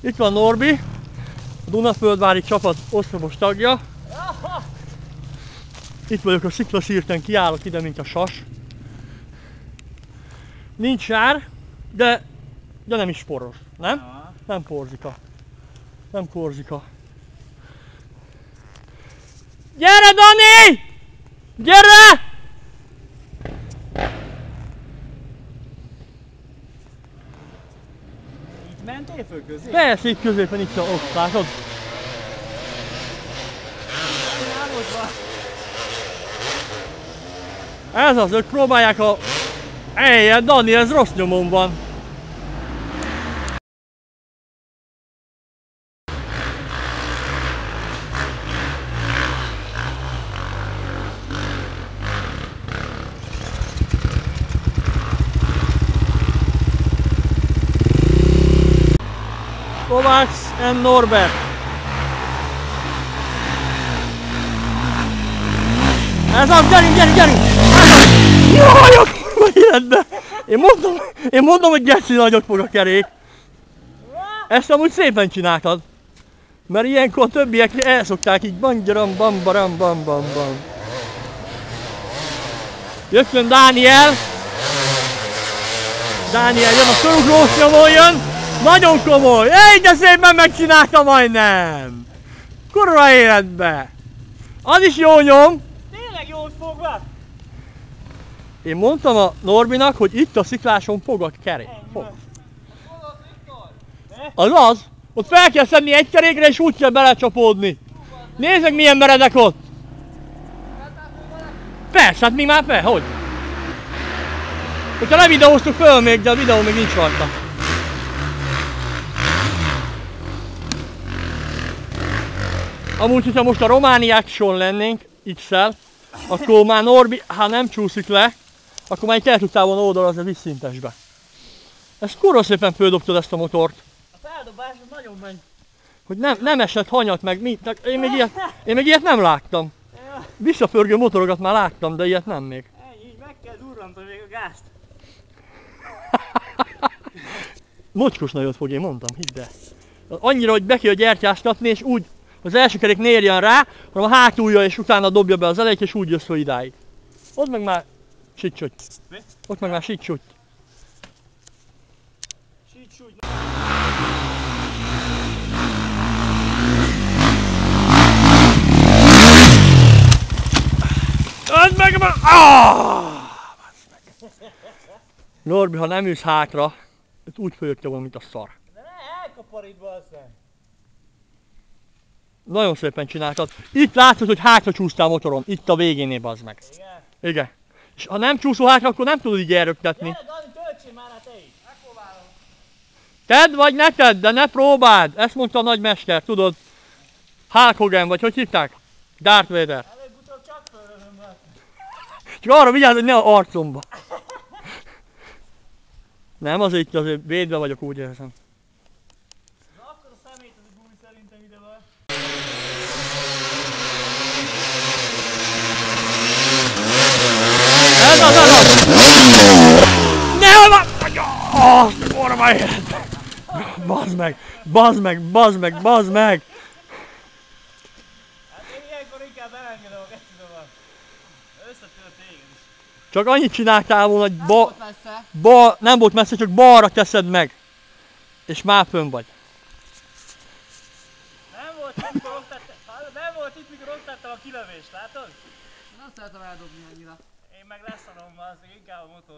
Itt van Norbi, a Dunaföldvári csapat oszlopos tagja. Itt vagyok a sziklaszírten, kiállok ide, mint a sas. Nincs sár, de nem is poros, nem? Aha. Nem porzika. Nem porzika. Gyere, Dani! Gyere! Itt mentél föl közé? Persze, itt középen, itt ott látod? Ez az, ők próbálják a helyet, Dani, ez rossz nyomon van. Kovács and Norbert. Ez az, gyerünk! Jaj, a kurva életbe! Én mondom, hogy geci nagyot fog a kerék. Ezt amúgy szépen csináltad. Mert ilyenkor a többiek elszokták így bangyaram, bambaram, bam. Jöttön Dániel. Dániel jön, a fölugrós nyomon jön. Nagyon komoly! Ej, de szépen megcsinálta majdnem! Kurva életbe! Az is jó nyom! Tényleg jól fogva? Én mondtam a Norbinak, hogy itt a szikláson fog a kerék. Fog. Az! Ott fel kell szedni egy kerékre és úgy kell belecsapódni. Nézd meg milyen meredek ott! Persze, hát mi már fel, hogy? Hogyha levideóztuk föl még, de a videó még nincs rajta. Amúgy, hogyha most a Romani Action lennénk X-el, akkor már Norbi, ha nem csúszik le, akkor már itt el tudtál volna oldalazni a vízszintesbe. Ezt kurva szépen földobtad ezt a motort. A feldobás nagyon megy. Hogy nem esett hanyat meg mi. Én még ilyet nem láttam. Visszapörgő motorokat már láttam, de ilyet nem még. Ennyi, így meg kell durrantani még a gázt. Mocskos nagyot fog, én mondtam, hidd el. Annyira, hogy be kell gyertyáztatni, és úgy az első kerék ne érjen rá, hanem a hátulja és utána dobja be az elejét, és úgy jössz fel idáig. Ott meg már sicsúgy. Ott meg már sicsúgy. Öld meg már! Norbi, ha nem ülsz hátra, úgy följöttem volna, mint a szar. De ne elkaparítva aztán. Nagyon szépen csináltad. Itt látod, hogy hátra csúsztál a motoron. Itt a végénél, bazd meg. Igen? Igen. És ha nem csúszol hátra, akkor nem tudod így elröptetni. Gyere, Dani, töltsél már rá te is. Megpróbálom. Tedd vagy ne tedd, de ne próbáld. Ezt mondta a nagymester, tudod. Hulk Hogan, vagy hogy hívták? Darth Vader. Előbb-utóbb csak fölrövöm be. Csak arra vigyázz, hogy ne a arcomba. Nem, azért védve vagyok, úgy érzem. Na akkor a szemét az a gumi szerintem ide van. Ez az! Ne van! Azt forma életbe! Bazd meg! Hát én ilyenkor inkább elengedem a kesztyűbe. Összetört téged is. Csak annyit csináltál volna, hogy messze. nem volt messze, csak balra teszed meg. És már fönn vagy. Nem volt itt, mikor ott tettem a kilövést, látod? Nem szeretem eldobni annyira. Én meg leszarom, az inkább a motor.